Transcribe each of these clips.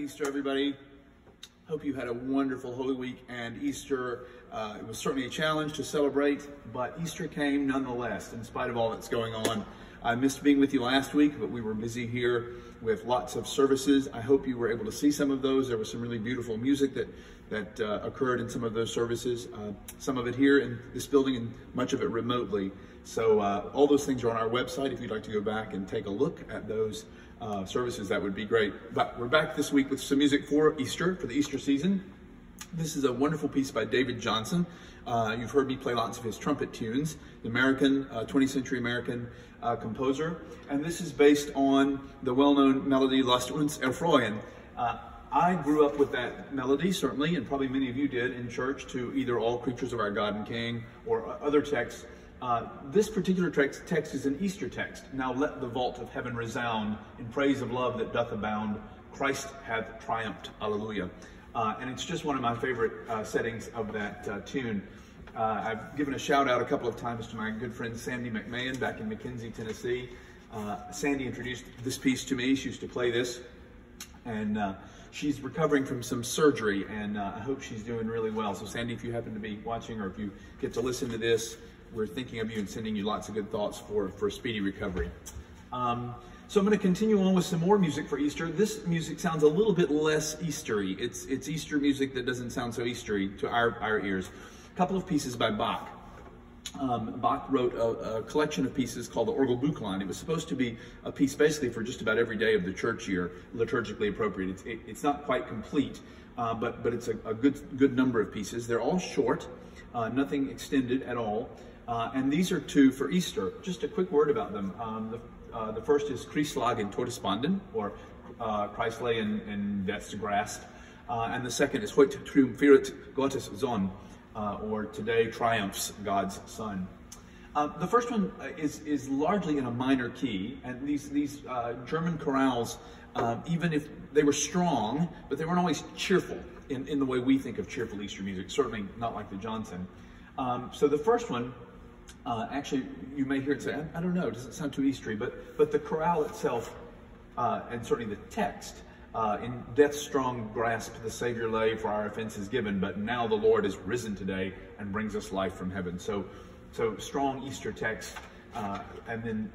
Easter, everybody. Hope you had a wonderful Holy Week and Easter. It was certainly a challenge to celebrate, but Easter came nonetheless, in spite of all that's going on. I missed being with you last week, but we were busy here with lots of services. I hope you were able to see some of those. There was some really beautiful music that occurred in some of those services, some of it here in this building and much of it remotely. So all those things are on our website. If you'd like to go back and take a look at those services, that would be great. But we're back this week with some music for Easter, for the Easter season. This is a wonderful piece by David Johnson. You've heard me play lots of his trumpet tunes, the American, 20th century American composer. And this is based on the well-known melody, Lasst uns erfreuen. I grew up with that melody, certainly, and probably many of you did in church, to either All Creatures of Our God and King or other texts. This particular text is an Easter text. Now let the vault of heaven resound in praise of love that doth abound. Christ hath triumphed. Alleluia. And it's just one of my favorite settings of that tune. I've given a shout out a couple of times to my good friend Sandy McMahon back in McKenzie, Tennessee. Sandy introduced this piece to me. She used to play this. And she's recovering from some surgery, and I hope she's doing really well. So Sandy, if you happen to be watching or if you get to listen to this, we're thinking of you and sending you lots of good thoughts for speedy recovery. So I'm going to continue on with some more music for Easter. This music sounds a little bit less Eastery. It's Easter music that doesn't sound so Eastery to our ears. A couple of pieces by Bach. Bach wrote a collection of pieces called the Orgelbuchlein. It was supposed to be a piece basically for just about every day of the church year, liturgically appropriate. It's not quite complete, but it's a good number of pieces. They're all short, nothing extended at all. And these are two for Easter. Just a quick word about them. The first is Christ lag in Todesbanden, or Christ lay in death's grasp. And the second is Heute triumphiert Gottes Sohn, or Today Triumphs God's Son. The first one is largely in a minor key, and these German chorales, even if they were strong, but they weren't always cheerful in the way we think of cheerful Easter music, certainly not like the Johnson. So the first one, actually, you may hear it say, I don't know, it doesn't sound too Eastery, but the chorale itself, and certainly the text, in death's strong grasp the Savior lay, for our offenses given, but now the Lord is risen today and brings us life from heaven. So strong Easter text, and then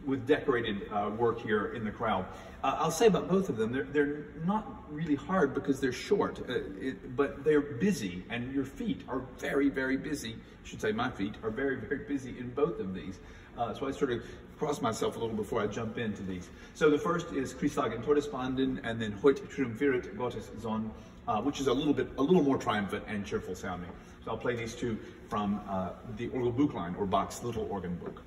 with decorated work here in the chorale. I'll say about both of them, they're not really hard because they're short, but they're busy, and your feet are very, very busy. I should say my feet are very, very busy in both of these. So I sort of cross myself a little before I jump into these. So the first is Christ lag in Todesbanden, and then Heute triumphiert Gottes Sohn, which is a little more triumphant and cheerful sounding. So I'll play these two from the Orgelbuchlein, or Bach's Little Organ Book.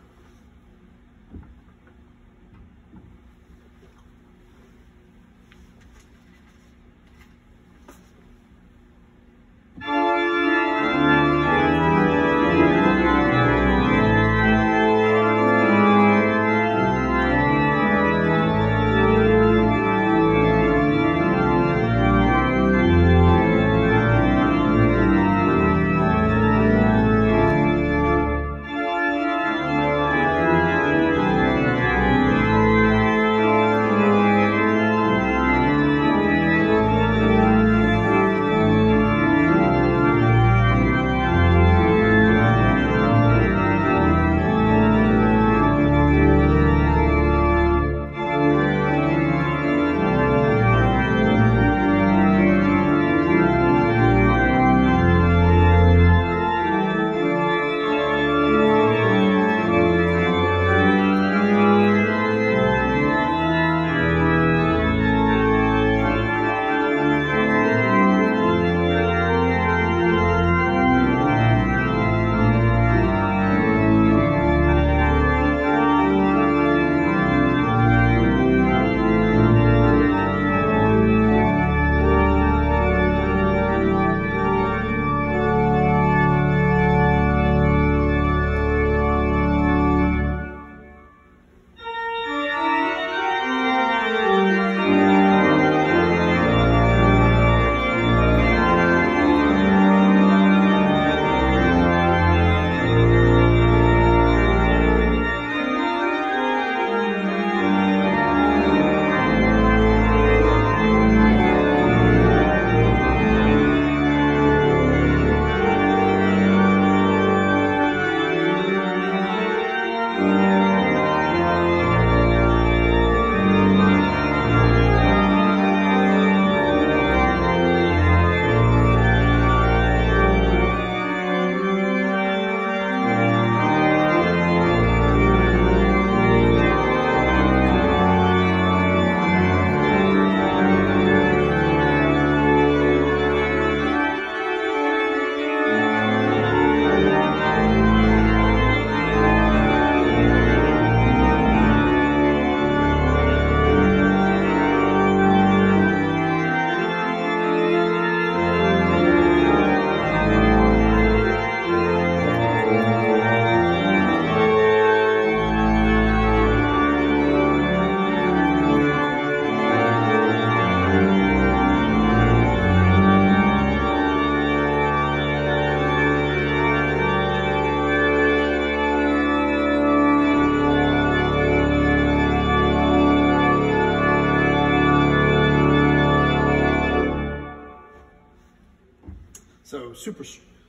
super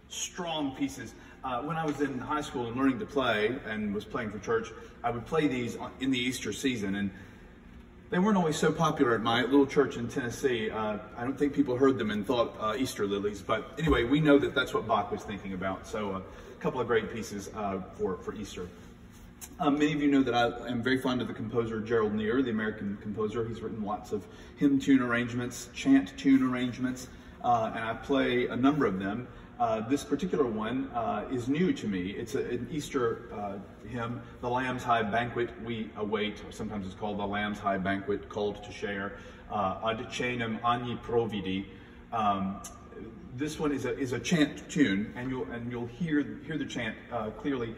strong pieces. When I was in high school and learning to play and was playing for church, I would play these in the Easter season, and they weren't always so popular at my little church in Tennessee. I don't think people heard them and thought Easter lilies, but anyway, we know that that's what Bach was thinking about. So a couple of great pieces for Easter. Many of you know that I am very fond of the composer Gerald Neer, the American composer. He's written lots of hymn tune arrangements, chant tune arrangements, and I play a number of them. This particular one is new to me. It's an Easter hymn, The Lamb's High Banquet We Await, or sometimes it's called The Lamb's High Banquet, Called to Share, Ad Cenam Agni Providi. This one is a chant tune, and you'll hear the chant clearly.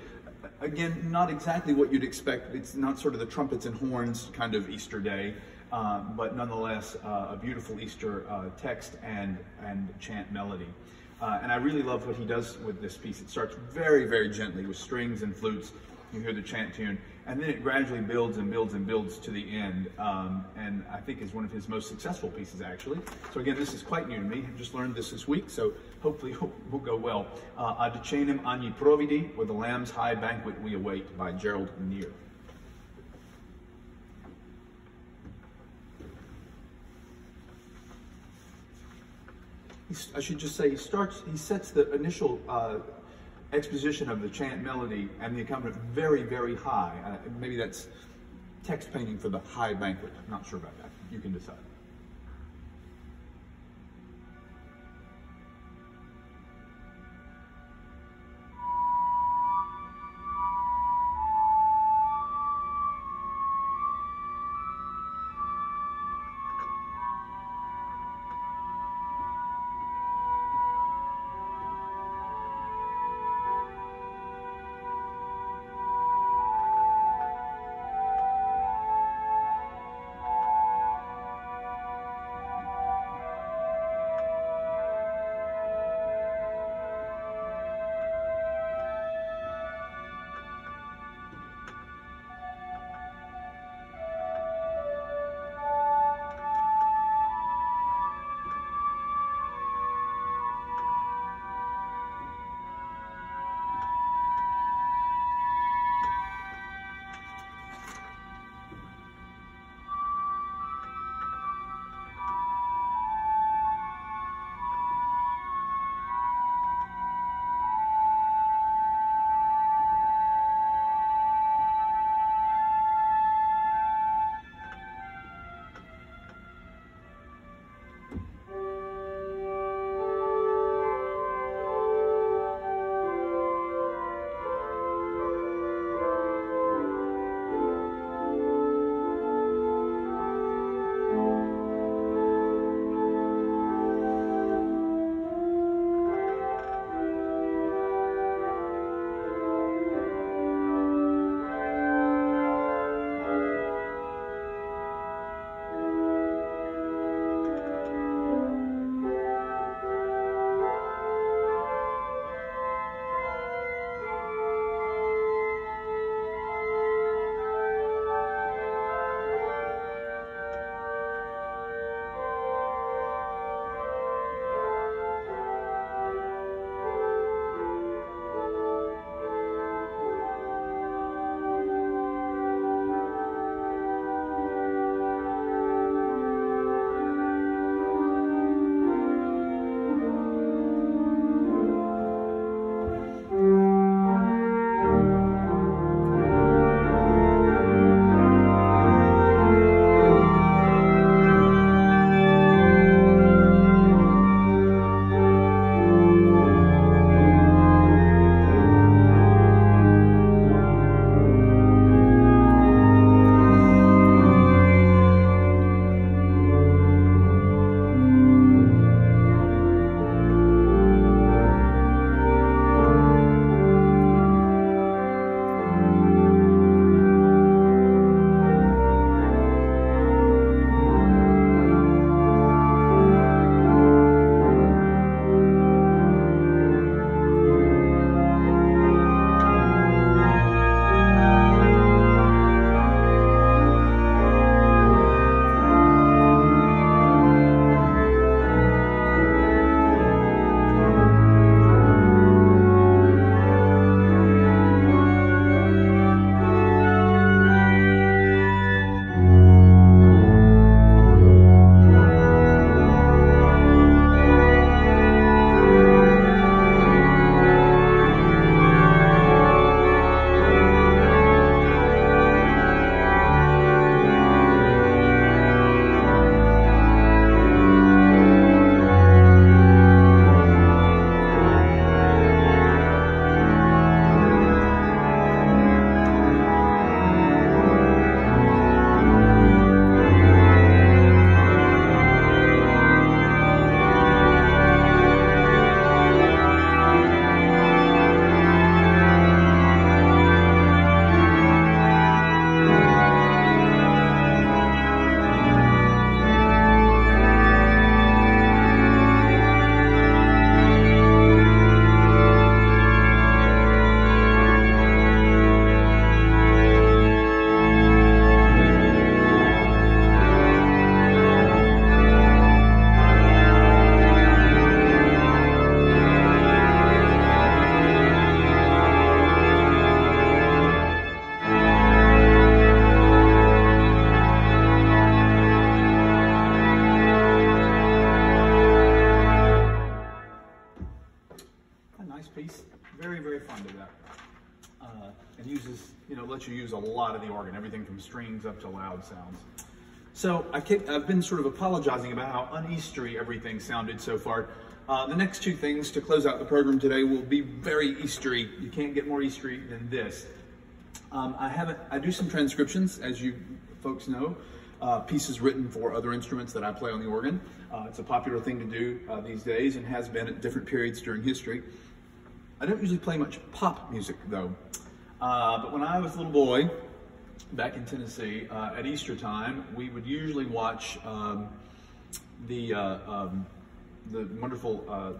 Again, not exactly what you'd expect. It's not sort of the trumpets and horns kind of Easter day, but nonetheless a beautiful Easter text and chant melody. And I really love what he does with this piece. It starts very, very gently with strings and flutes. You hear the chant tune, and then it gradually builds and builds and builds to the end, and I think is one of his most successful pieces, actually. So again, this is quite new to me. I've just learned this week, so hopefully it will go well. Ad Cenam Agni Providi, or The Lamb's High Banquet We Await, by Gerald Neer. I should just say, he sets the initial exposition of the chant melody and the accompaniment very, very high. Maybe that's text painting for the high banquet. I'm not sure about that. You can decide. you use a lot of the organ, everything from strings up to loud sounds. So I've been sort of apologizing about how un-Eastery everything sounded so far. The next two things to close out the program today will be very Eastery. You can't get more Eastery than this. I do some transcriptions, as you folks know, pieces written for other instruments that I play on the organ. It's a popular thing to do these days and has been at different periods during history. I don't usually play much pop music though, but when I was a little boy back in Tennessee, at Easter time, we would usually watch the wonderful,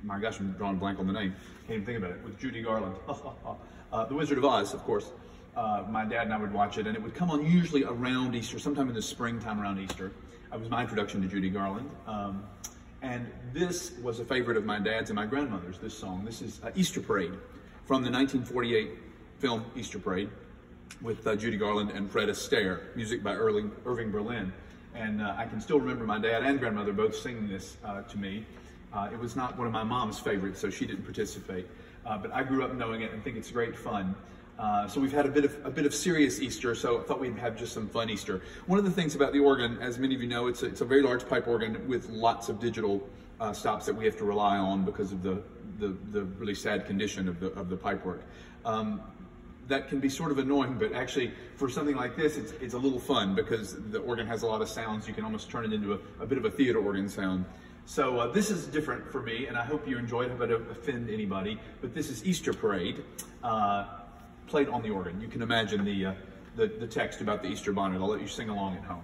my gosh, I'm drawing a blank on the name, can't even think about it, with Judy Garland. The Wizard of Oz, of course. My dad and I would watch it, and it would come on usually around Easter, sometime in the springtime around Easter. That was my introduction to Judy Garland. And this was a favorite of my dad's and my grandmother's, this song. This is Easter Parade from the 1948 film Easter Parade with Judy Garland and Fred Astaire, music by Irving Berlin. And I can still remember my dad and grandmother both singing this to me. It was not one of my mom's favorites, so she didn't participate. But I grew up knowing it and think it's great fun. So we've had a bit of serious Easter, so I thought we'd have just some fun Easter. One of the things about the organ, as many of you know, it's a very large pipe organ with lots of digital stops that we have to rely on because of the really sad condition of the pipework. That can be sort of annoying, but actually for something like this, it's a little fun because the organ has a lot of sounds. You can almost turn it into a bit of a theater organ sound. So this is different for me, and I hope you enjoy it. I don't offend anybody, but this is Easter Parade, played on the organ. You can imagine the text about the Easter bonnet. I'll let you sing along at home.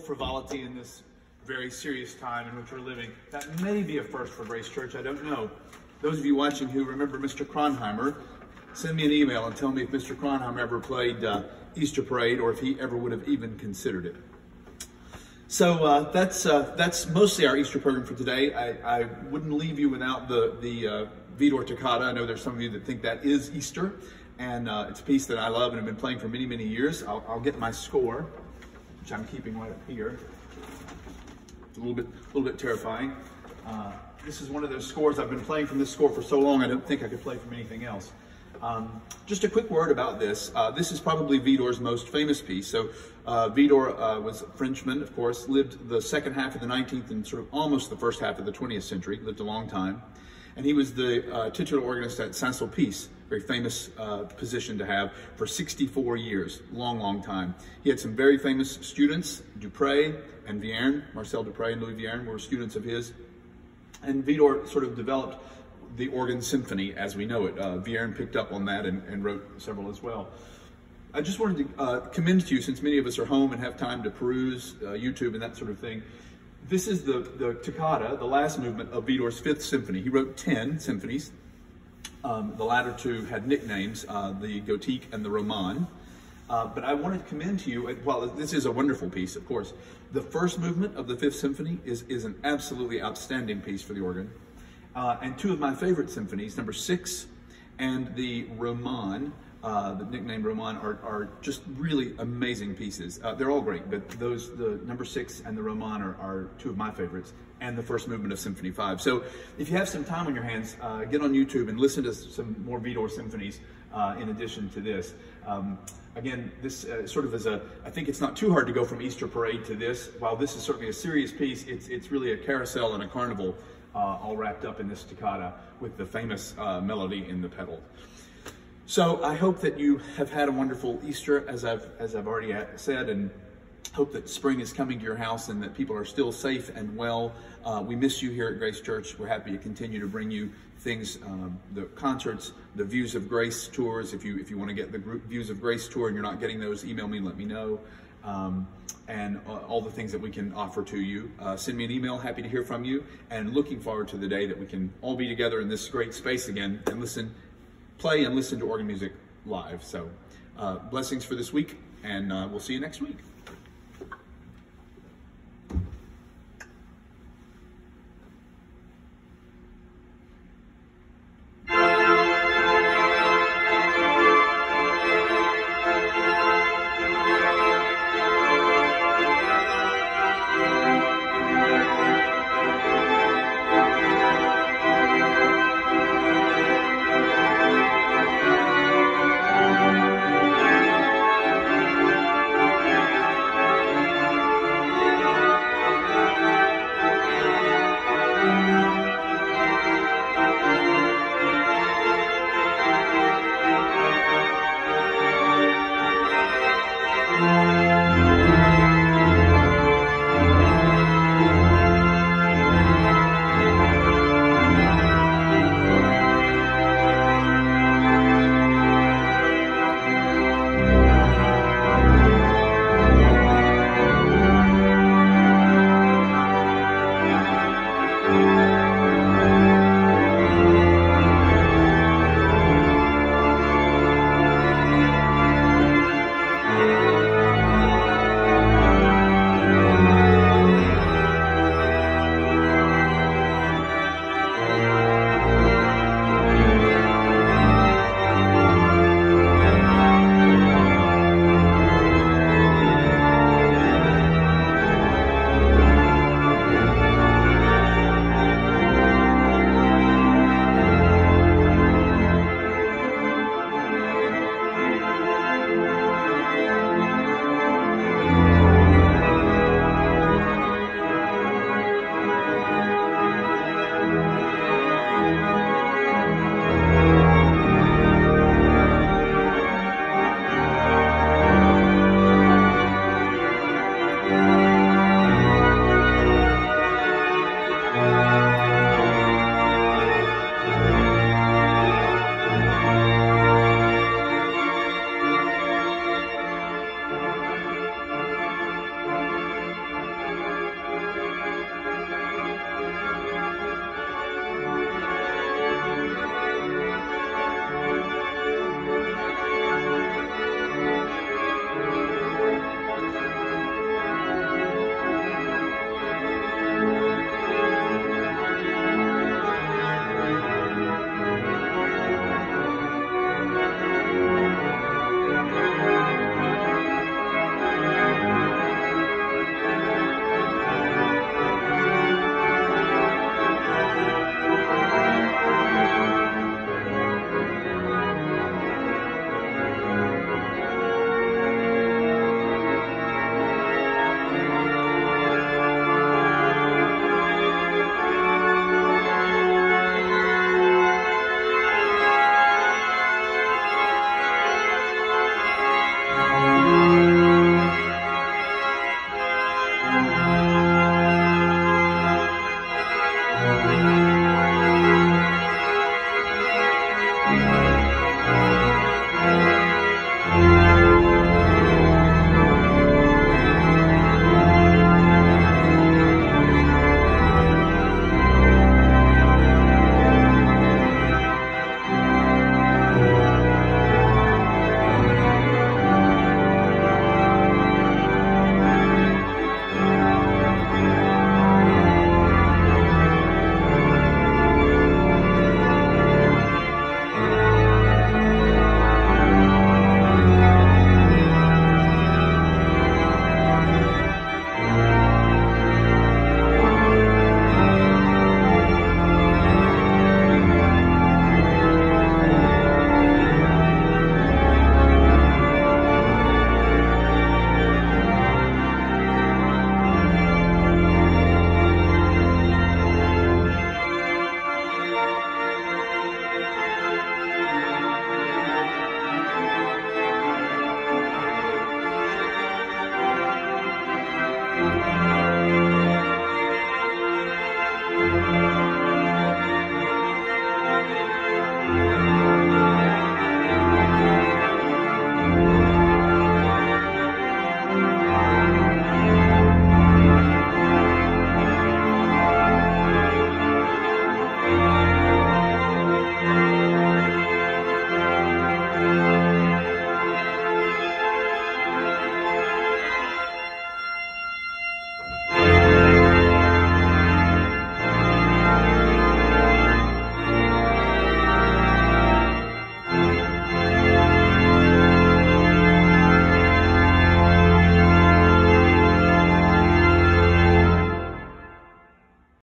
frivolity in this very serious time in which we're living. That may be a first for Grace Church, I don't know. Those of you watching who remember Mr. Kronheimer, send me an email and tell me if Mr. Kronheim ever played Easter Parade or if he ever would have even considered it. So that's mostly our Easter program for today. I wouldn't leave you without the Vitor Takada. I know there's some of you that think that is Easter, and it's a piece that I love and have been playing for many, many years. I'll get my score, which I'm keeping right up here. It's a little bit terrifying. This is one of those scores. I've been playing from this score for so long I don't think I could play from anything else. Just a quick word about this. This is probably Vitor's most famous piece. So Vitor was a Frenchman, of course, lived the second half of the 19th and sort of almost the first half of the 20th century, lived a long time. And he was the titular organist at Saint-Sulpice, very famous position to have for 64 years, long time. He had some very famous students, Dupré and Vierne, Marcel Dupré and Louis Vierne were students of his. And Vitor sort of developed the organ symphony as we know it. Vierne picked up on that and wrote several as well. I just wanted to commend to you, since many of us are home and have time to peruse YouTube and that sort of thing. This is the Toccata, the last movement of Vitor's Fifth Symphony. He wrote 10 symphonies. The latter two had nicknames, the Gothique and the Roman. But I wanted to commend to you, well, this is a wonderful piece, of course. The first movement of the Fifth Symphony is an absolutely outstanding piece for the organ. And two of my favorite symphonies, number 6 and the Roman, the nickname Roman, are just really amazing pieces. They're all great, but the number 6 and the Roman are two of my favorites, and the first movement of Symphony 5. So if you have some time on your hands, get on YouTube and listen to some more Vitor symphonies in addition to this. Again, this sort of is I think it's not too hard to go from Easter Parade to this. While this is certainly a serious piece, it's really a carousel and a carnival all wrapped up in this toccata with the famous melody in the pedal. So I hope that you have had a wonderful Easter, as I've already said, and hope that spring is coming to your house and that people are still safe and well. We miss you here at Grace Church. We're happy to continue to bring you things, the concerts, the Views of Grace tours. If you want to get the group Views of Grace tour and you're not getting those, email me and let me know. And all the things that we can offer to you. Send me an email, happy to hear from you, and looking forward to the day that we can all be together in this great space again and play and listen to organ music live. So blessings for this week, and we'll see you next week.